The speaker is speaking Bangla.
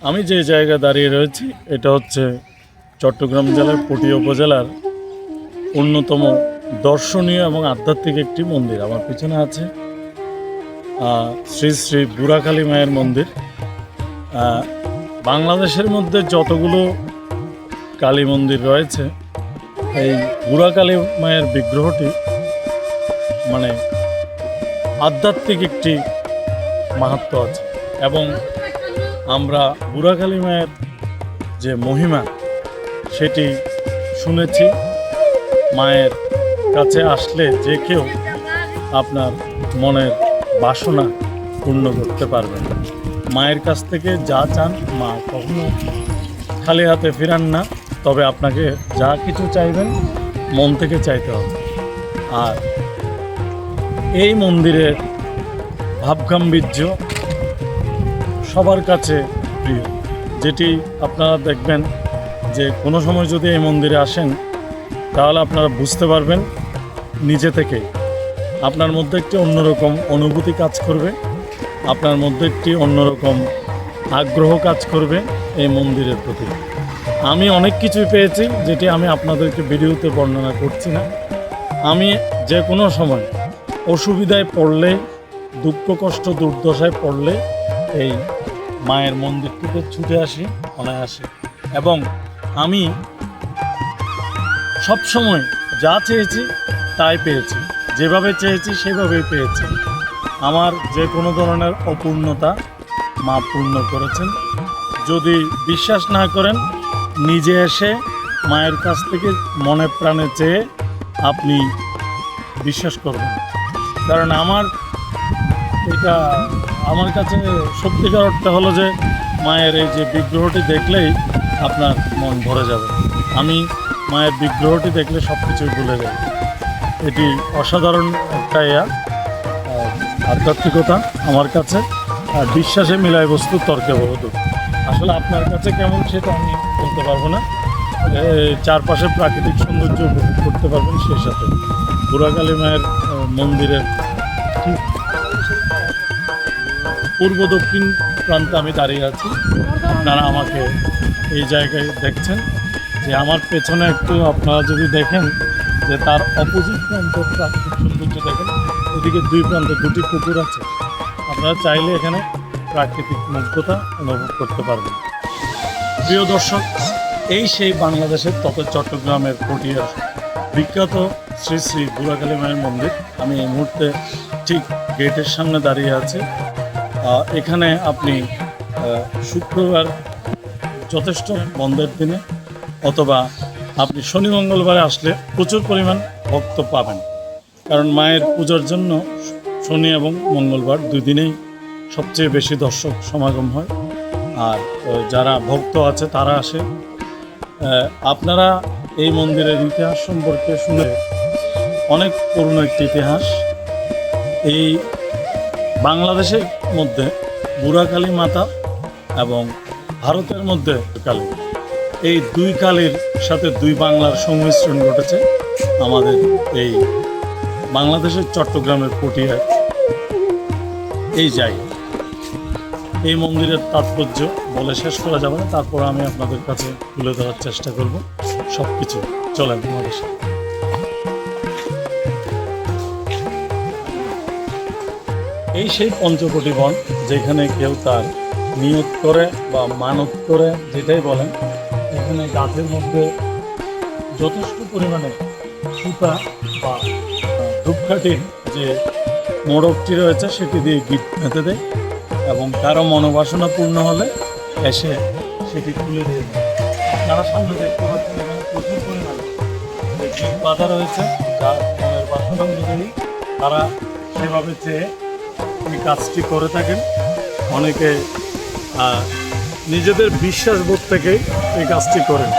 আমি যে জায়গায় দাঁড়িয়ে রয়েছি এটা হচ্ছে চট্টগ্রাম জেলার পটিয়া উপজেলার অন্যতম দর্শনীয় এবং আধ্যাত্মিক একটি মন্দির। আমার পিছনে আছে শ্রী শ্রী বুড়াকালী মায়ের মন্দির। বাংলাদেশের মধ্যে যতগুলো কালী মন্দির রয়েছে এই বুড়াকালী মায়ের বিগ্রহটি মানে আধ্যাত্মিক একটি মাহাত্ম্য আছে এবং আমরা বুড়াকালী মায়ের যে মহিমা সেটি শুনেছি। মায়ের কাছে আসলে যে কেউ আপনার মনের বাসনা পূর্ণ করতে পারবেন। মায়ের কাছ থেকে যা চান মা কখনো খালি হাতে ফিরান না, তবে আপনাকে যা কিছু চাইবেন মন থেকে চাইতে হবে। আর এই মন্দিরের ভাবগাম্ভীর্য সবার কাছে প্রিয়, যেটি আপনারা দেখবেন যে কোনো সময় যদি এই মন্দিরে আসেন তাহলে আপনারা বুঝতে পারবেন নিজে থেকেই আপনার মধ্যে একটি অন্যরকম অনুভূতি কাজ করবে, আপনার মধ্যে একটি অন্যরকম আগ্রহ কাজ করবে এই মন্দিরের প্রতি। আমি অনেক কিছুই পেয়েছি যেটি আমি আপনাদেরকে ভিডিওতে বর্ণনা করছি না। আমি যে কোনো সময় অসুবিধায় পড়লে, দুঃখ কষ্ট দুর্দশায় পড়লে এই মায়ের মন্দিরটিতে ছুটে আসি অনায়াসে, এবং আমি সব সময় যা চেয়েছি তাই পেয়েছি, যেভাবে চেয়েছি সেভাবেই পেয়েছি। আমার যে কোনো ধরনের অপূর্ণতা মা পূর্ণ করেছেন। যদি বিশ্বাস না করেন নিজে এসে মায়ের কাছ থেকে মনে প্রাণে চেয়ে আপনি বিশ্বাস করবেন, কারণ আমার কাছে সত্যিকার অর্থে হলো যে মায়ের এই যে বিগ্রহটি দেখলেই আপনার মন ভরে যাবে। আমি মায়ের বিগ্রহটি দেখলে সব কিছুই ভুলে যাই। এটি অসাধারণ একটা আধ্যাত্মিকতা আমার কাছে। আর বিশ্বাসে মিলায় বস্তু তর্কে বহুদূর। আসলে আপনার কাছে কেমন সেটা আমি বলতে পারবো না। চারপাশে প্রাকৃতিক সৌন্দর্য উপভোগ করতে পারবেন। সেই সাথে বুড়াকালী মায়ের মন্দিরের ঠিক পূর্ব দক্ষিণ প্রান্তে আমি দাঁড়িয়ে আছি। আপনারা আমাকে এই জায়গায় দেখছেন যে আমার পেছনে একটু আপনারা যদি দেখেন যে তার অপোজিট প্রান্তে প্রাকৃতিক সৌন্দর্য দেখেন, এদিকে দুই প্রান্তে দুটি পুকুর আছে। আপনারা চাইলে এখানে প্রাকৃতিক মুগ্ধতা অনুভব করতে পারবেন। প্রিয় দর্শক, এই সেই বাংলাদেশের তথা চট্টগ্রামের পটিয়ার বিখ্যাত শ্রী শ্রী বুড়াকালী মায়ের মন্দির। আমি এই মুহূর্তে ঠিক গেটের সামনে দাঁড়িয়ে আছি। এখানে আপনি শুক্রবার যথেষ্ট বন্ধের দিনে অথবা আপনি শনি মঙ্গলবারে আসলে প্রচুর পরিমাণ ভক্ত পাবেন, কারণ মায়ের পূজার জন্য শনি এবং মঙ্গলবার দুই দিনেই সবচেয়ে বেশি দর্শক সমাগম হয়। আর যারা ভক্ত আছে তারা আসে। আপনারা এই মন্দিরের ইতিহাস সম্পর্কে শুনে অনেক পুরনো একটি ইতিহাস। এই বাংলাদেশের মধ্যে বুড়াকালী মাতা এবং ভারতের মধ্যে কালী, এই দুই কালীর সাথে দুই বাংলার সংমিশ্রণ ঘটেছে আমাদের এই বাংলাদেশের চট্টগ্রামের পটিয়ায় এই জায়গা। এই মন্দিরের তাৎপর্য বলে শেষ করা যাবে না, তারপর আমি আপনাদের কাছে তুলে ধরার চেষ্টা করব সব কিছু। চলেন আমাদের সাথে। এই সেই পঞ্চকোটি বন, যেখানে কেউ তার নিয়ত করে বা মানত করে যেটাই বলেন, এখানে গাছের মধ্যে যথেষ্ট পরিমাণে সুতা বা ধূপকাঠির যে মোড়কটি রয়েছে সেটি দিয়ে গিট বেঁধে দেয় এবং কারো মনোবাসনা পূর্ণ হলে এসে সেটি তুলে দিয়ে দেয়। আপনারা সামনে দেখতে পাচ্ছেন এখানে প্রচুর পরিমাণে গিট বাঁধা রয়েছে, যার মনের বাসনা অনুযায়ী তারা সেভাবে চেয়ে এই কাজটি করে থাকেন। অনেকে নিজেদের বিশ্বাসবোধ থেকেই এই কাজটি করেন।